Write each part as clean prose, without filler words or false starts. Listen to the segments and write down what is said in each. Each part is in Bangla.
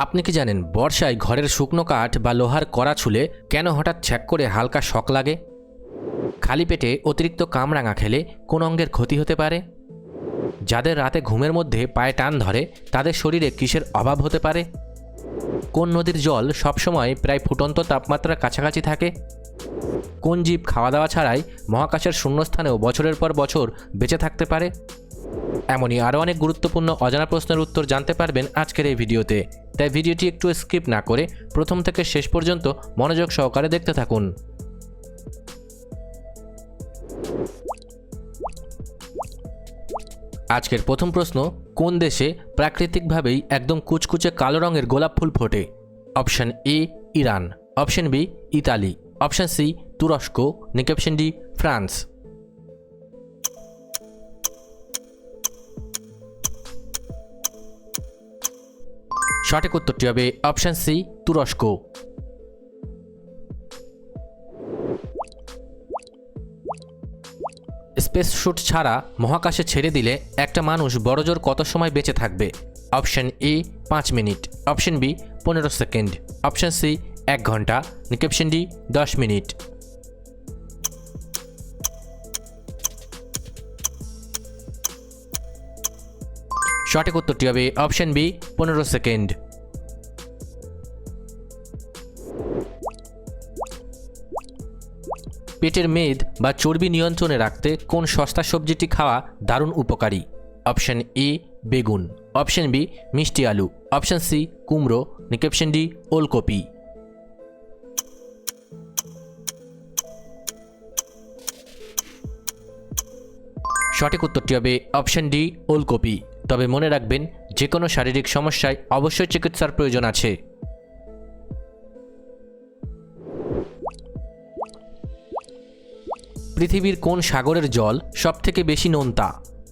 আপনি কি জানেন বর্ষায় ঘরের শুকনো কাঠ বা লোহার কড়া ছুলে কেন হঠাৎ ছ্যাক করে হালকা শক লাগে? খালি পেটে অতিরিক্ত কামরাঙা খেলে কোন অঙ্গের ক্ষতি হতে পারে? যাদের রাতে ঘুমের মধ্যে পায়ে টান ধরে তাদের শরীরে কিসের অভাব হতে পারে? কোন নদীর জল সবসময় প্রায় ফুটন্ত তাপমাত্রার কাছাকাছি থাকে? কোন জীব খাওয়া দাওয়া ছাড়াই মহাকাশের শূন্যস্থানেও বছরের পর বছর বেঁচে থাকতে পারে? এমনই আরও অনেক গুরুত্বপূর্ণ অজানা প্রশ্নের উত্তর জানতে পারবেন আজকের এই ভিডিওতে, তাই ভিডিওটি একটু স্কিপ না করে প্রথম থেকে শেষ পর্যন্ত মনোযোগ সহকারে দেখতে থাকুন। আজকের প্রথম প্রশ্ন, কোন দেশে প্রাকৃতিকভাবেই একদম কুচকুচে কালো রঙের গোলাপ ফুল ফোটে? Option A Iran, option B Italy, option C তুরস্ক, নাকি অপশন ডি ফ্রান্স? সঠিক উত্তরটি হবে অপশন সি তুরস্ক। স্পেস শ্যুট ছাড়া মহাকাশে ছেড়ে দিলে একটা মানুষ বড়জোর কত সময় বেঁচে থাকবে? Option A 5 minute, option B 15 second, option C 1 ঘন্টা, নাকি অপশন ডি 10 মিনিট? সঠিক উত্তরটি হবে অপশন বি 15 সেকেন্ড। পেটের মেদ বা চর্বি নিয়ন্ত্রণে রাখতে কোন সস্তা সবজিটি খাওয়া দারুণ উপকারী? অপশন এ বেগুন, অপশন বি মিষ্টি আলু, অপশন সি কুমড়ো, নাকি অপশন ডি ওলকপি? সঠিক উত্তরটি হবে অপশন ডি ওলকপি। তবে মনে রাখবেন, যে কোনো শারীরিক সমস্যায় অবশ্যই চিকিৎসার প্রয়োজন আছে। পৃথিবীর কোন সাগরের জল সবথেকে বেশি নোনতা?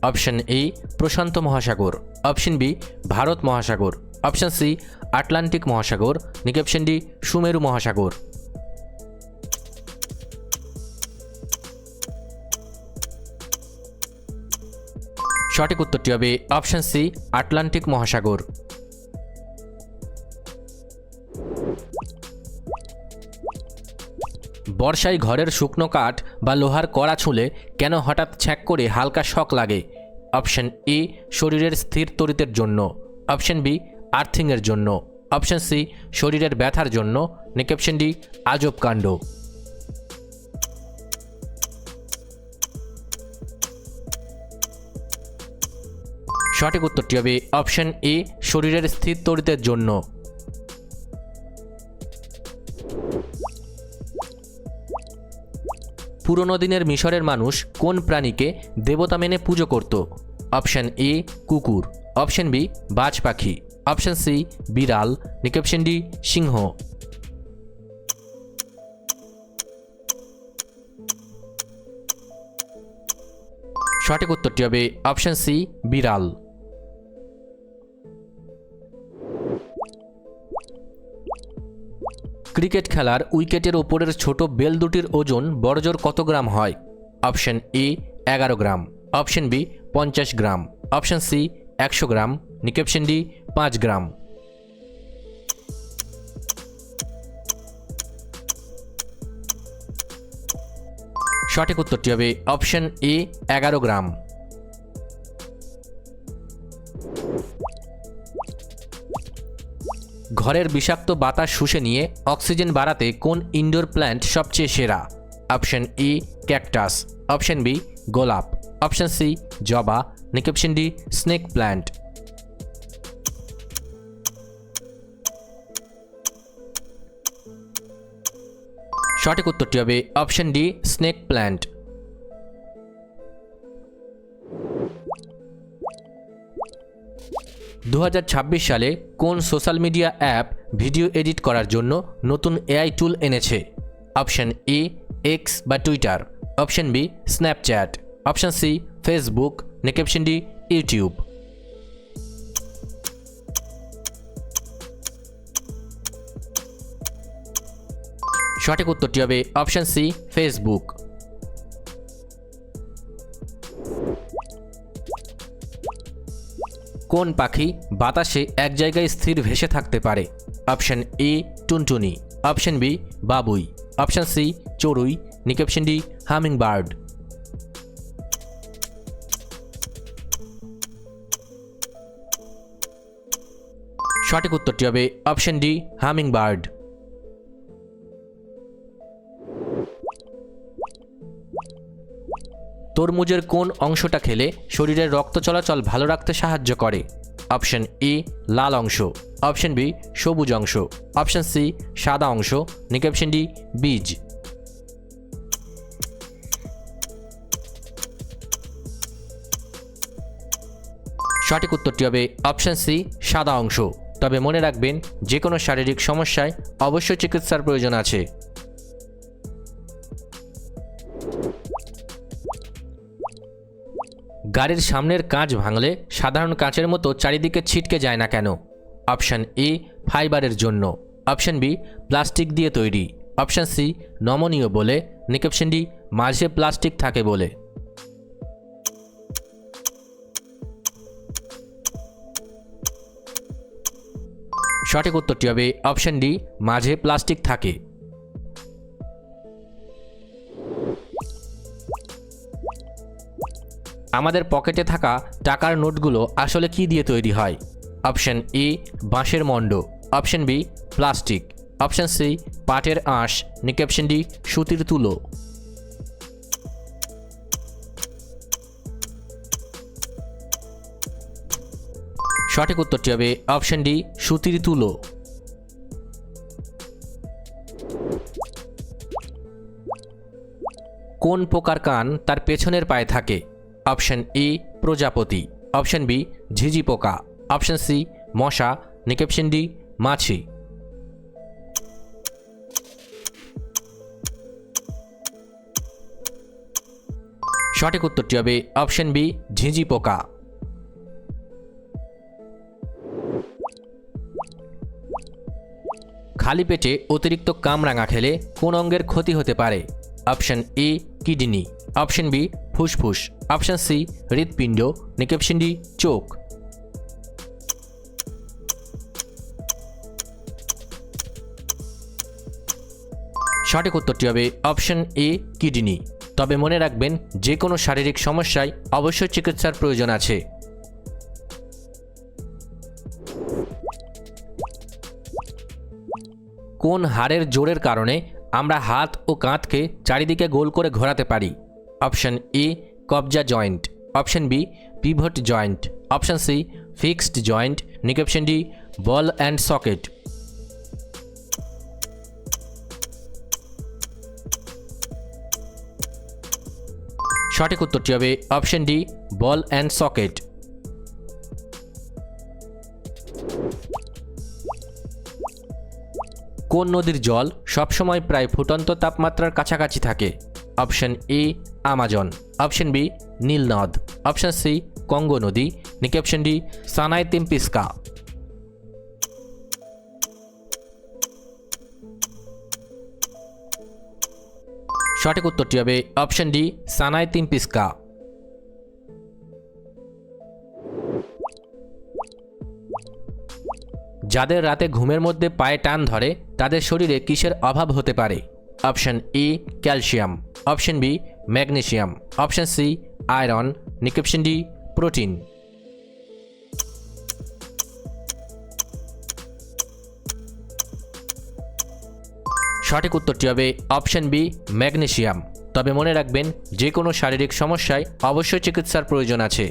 অপশন এ প্রশান্ত মহাসাগর, অপশন বি ভারত মহাসাগর, অপশন সি আটলান্টিক মহাসাগর, নাকি অপশন ডি সুমেরু মহাসাগর? সঠিক উত্তরটি হবে অপশন সি আটলান্টিক মহাসাগর। বর্ষায় ঘরের শুকনো কাঠ বা লোহার কড়া ছুঁলে কেন হঠাৎ ছ্যাক করে হালকা শক লাগে? অপশন এ শরীরের স্থির তড়িতের জন্য, অপশন বি আর্থিংয়ের জন্য, অপশন সি শরীরের ব্যথার জন্য, নাকি অপশন ডি আজব কাণ্ড? সঠিক উত্তরটি হবে অপশন এ শরীরের স্থির তড়িতের জন্য। পুরনো দিনের মিশরের মানুষ কোন প্রাণীকে দেবতা মেনে পুজো করত? অপশন এ কুকুর, অপশন বি বাজ পাখি, অপশন সি বিড়াল, নাকি অপশন ডি সিংহ? সঠিক উত্তরটি হবে অপশন সি বিড়াল। ক্রিকেট খেলার উইকেটের ওপরের ছোট বেল দুটির ওজন বড়জোর কত গ্রাম হয়? Option A 11 gram, option B 50 gram, option C 100 gram, নাকি অপশন ডি 5 গ্রাম? সঠিক উত্তরটি হবে অপশন এ 11 গ্রাম। ঘরের বিষাক্ত বাতাস শুষে নিয়ে অক্সিজেন বাড়াতে কোন ইনডোর প্ল্যান্ট সবচেয়ে সেরা? Option A cactus, option B গোলাপ, অপশন সি জবা, নাকি অপশন ডি স্নেক প্ল্যান্ট? সঠিক উত্তরটি হবে অপশন ডি স্নেক প্ল্যান্ট। দু সালে কোন social media app video edit করার জন্য নতুন এআই টুল এনেছে? অপশন এ এক্স বা Twitter, option B Snapchat, option C Facebook, নাকি অপশন ডি ইউটিউব? সঠিক উত্তরটি হবে অপশন সি ফেসবুক। কোন পাখি বাতাসে এক জায়গায় স্থির ভেসে থাকতে পারে? অপশন এ টুনটুনি, অপশন বি বাবুই, অপশন সি চড়ুই, নাকি অপশন ডি হামিং বার্ড। সঠিক উত্তরটি হবে অপশন ডি হামিং বার্ড। তরমুজের কোন অংশটা খেলে শরীরের রক্ত চলাচল ভালো রাখতে সাহায্য করে? অপশন এ লাল অংশ, অপশন বি সবুজ অংশ, অপশন সি সাদা অংশ, নাকি অপশন ডি বীজ। সঠিক উত্তরটি হবে অপশন সি সাদা অংশ। তবে মনে রাখবেন, যে কোনো শারীরিক সমস্যায় অবশ্যই চিকিৎসার প্রয়োজন আছে। গাড়ির সামনের কাঁচ ভাঙলে সাধারণ কাঁচের মতো চারিদিকে ছিটকে যায় না কেন? অপশন এ ফাইবারের জন্য, অপশন বি প্লাস্টিক দিয়ে তৈরি, অপশন সি নমনীয় বলে, নাকি অপশন ডি মাঝে প্লাস্টিক থাকে বলে। সঠিক উত্তরটি হবে অপশন ডি মাঝে প্লাস্টিক থাকে। আমাদের পকেটে থাকা টাকার নোটগুলো আসলে কি দিয়ে তৈরি হয়? অপশন এ বাঁশের মণ্ড, option B plastic, option C পাটের আঁশ, নাকি অপশন ডি সুতির তুলো। সঠিক উত্তরটি হবে অপশন ডি সুতির তুলো। কোন পোকার কান তার পেছনের পায়ে থাকে? অপশন এ প্রজাপতি, অপশন বি ঝিঝি পোকা, অপশন সি মশা, নাকি অপশন ডি মাছি। সঠিক উত্তরটি হবে অপশন বি ঝিঝি পোকা। খালি পেটে অতিরিক্ত কামরাঙা খেলে কোন অঙ্গের ক্ষতি হতে পারে? Option A kidney, option B ফুসফুস, অপশন সি হৃৎপিণ্ড, নাকি অপশন ডি চোখ। সঠিক উত্তরটি হবে অপশন এ কিডনি। তবে মনে রাখবেন, যে কোনো শারীরিক সমস্যায় অবশ্যই চিকিৎসার প্রয়োজন আছে। কোন হাড়ের জোরের কারণে আমরা হাত ও কাঁধকে চারিদিকে গোল করে ঘোরাতে পারি? অপশন এ কবজা joint, option B pivot joint, option C fixed joint, নাকি option D ball and socket. সঠিক উত্তরটি হবে option D ball and socket. কোন নদীর জল সবসময় প্রায় ফুটন্ত তাপমাত্রার কাছাকাছি থাকে? Option A Amazon, option B নীল নদ, অপশন সি কঙ্গো নদী, নাকি অপশন ডি সানাই তিম্পিস্কা। সঠিক উত্তরটি হবে অপশন ডি সানাই তিম্পিস্কা। যাদের রাতে ঘুমের মধ্যে পায়ে টান ধরে তাদের শরীরে কিসের অভাব হতে পারে? Option A calcium, option B magnesium, option C iron, নাকি অপশন ডি প্রোটিন। সঠিক উত্তরটি হবে অপশন বি ম্যাগনেসিয়াম। তবে মনে রাখবেন, যে কোনো শারীরিক সমস্যায় অবশ্যই চিকিৎসার প্রয়োজন আছে।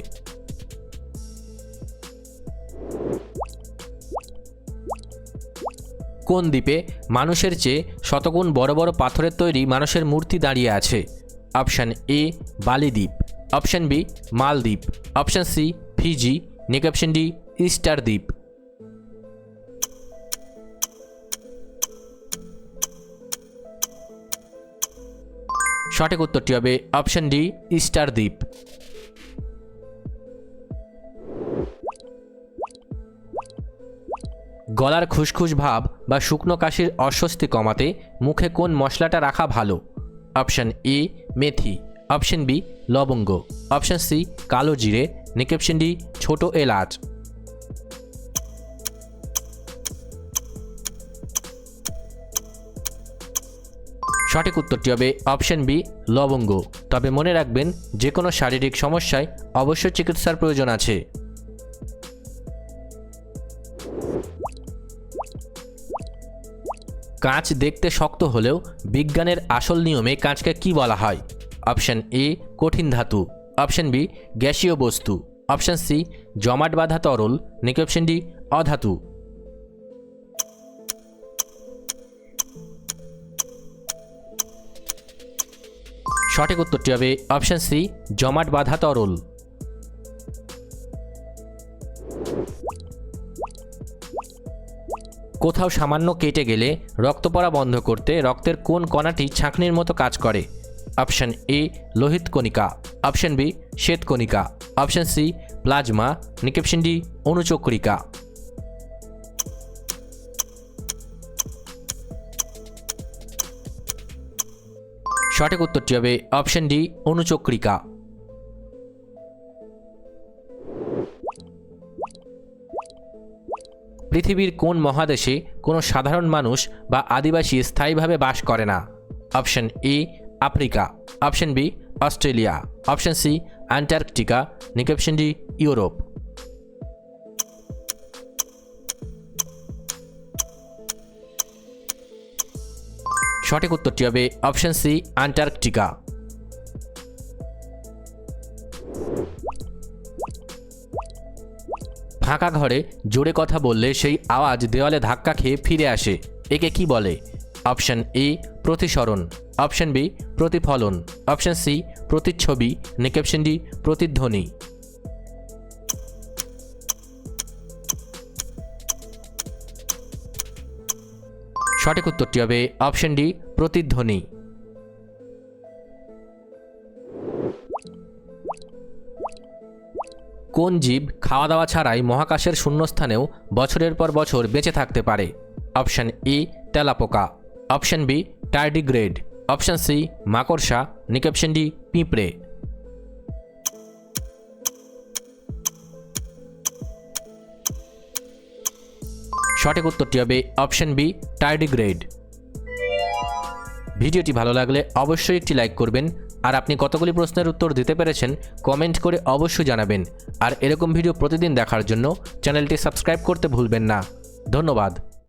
কোন দ্বীপে মানুষের চেয়ে শতগুণ বড় বড় পাথরের তৈরি মানুষের মূর্তি দাঁড়িয়ে আছে? অপশন এ বালি দ্বীপ, অপশন বি মালদ্বীপ, অপশন সি ফিজি, নাকি অপশন ডি ইস্টার দ্বীপ। সঠিক উত্তরটি হবে অপশন ডি ইস্টার দ্বীপ। গলার খুসখুস ভাব বা শুকনো কাশির অস্বস্তি কমাতে মুখে কোন মশলাটা রাখা ভালো? অপশন এ মেথি, অপশন বি লবঙ্গ, অপশন সি কালো জিরে, নাকি অপশন ডি ছোট এলাচ। সঠিক উত্তরটি হবে অপশন বি লবঙ্গ। তবে মনে রাখবেন, যে কোনো শারীরিক সমস্যায় অবশ্যই চিকিৎসার প্রয়োজন আছে। কাঁচ দেখতে শক্ত হলেও বিজ্ঞানের আসল নিয়মে কাঁচকে কি বলা হয়? অপশন এ কঠিন ধাতু, অপশন বি গ্যাসীয় বস্তু, অপশন সি জমাট বাঁধা তরল, নাকি অপশন ডি অধাতু। সঠিক উত্তরটি হবে অপশন সি জমাট বাঁধা তরল। কোথাও সামান্য কেটে গেলে রক্ত পড়া বন্ধ করতে রক্তের কোন কণাটি ছাঁকনির মতো কাজ করে? অপশন এ লোহিত কণিকা, অপশন বি শ্বেত কণিকা, অপশন সি প্লাজমা, নাকি অপশন ডি অণুচক্রিকা। সঠিক উত্তরটি হবে অপশন ডি অণুচক্রিকা। পৃথিবীর কোন মহাদেশে কোনো সাধারণ মানুষ বা আদিবাসী স্থায়ীভাবে বাস করে না? Option A Africa, option B Australia, option C Antarctica, নাকি অপশন ডি ইউরোপ। সঠিক উত্তরটি হবে অপশন সি অ্যান্টার্কটিকা। ফাঁকা ঘরে জোরে কথা বললে সেই আওয়াজ দেওয়ালে ধাক্কা খেয়ে ফিরে আসে, একে কি বলে? অপশন এ প্রতিসরণ, অপশন বি প্রতিফলন, অপশন সি প্রতিচ্ছবি, নাকি অপশন ডি প্রতিধ্বনি। সঠিক উত্তরটি হবে অপশন ডি প্রতিধ্বনি। কোন জীব খাওয়া দাওয়া ছাড়াই মহাকাশের শূন্যস্থানেও বছরের পর বছর বেঁচে থাকতে পারে? অপশন এ তেলাপোকা, option B tardigrade, option C মাকড়সা, নাকি অপশন ডি পিঁপড়ে। সঠিক উত্তরটি হবে অপশন বি টার্ডিগ্রেড। ভিডিওটি ভালো লাগলে অবশ্যই একটি লাইক করবেন, আর আপনি কতগুলি প্রশ্নের উত্তর দিতে পেরেছেন কমেন্ট করে অবশ্যই জানাবেন। আর এরকম ভিডিও প্রতিদিন দেখার জন্য চ্যানেলটি সাবস্ক্রাইব করতে ভুলবেন না। ধন্যবাদ।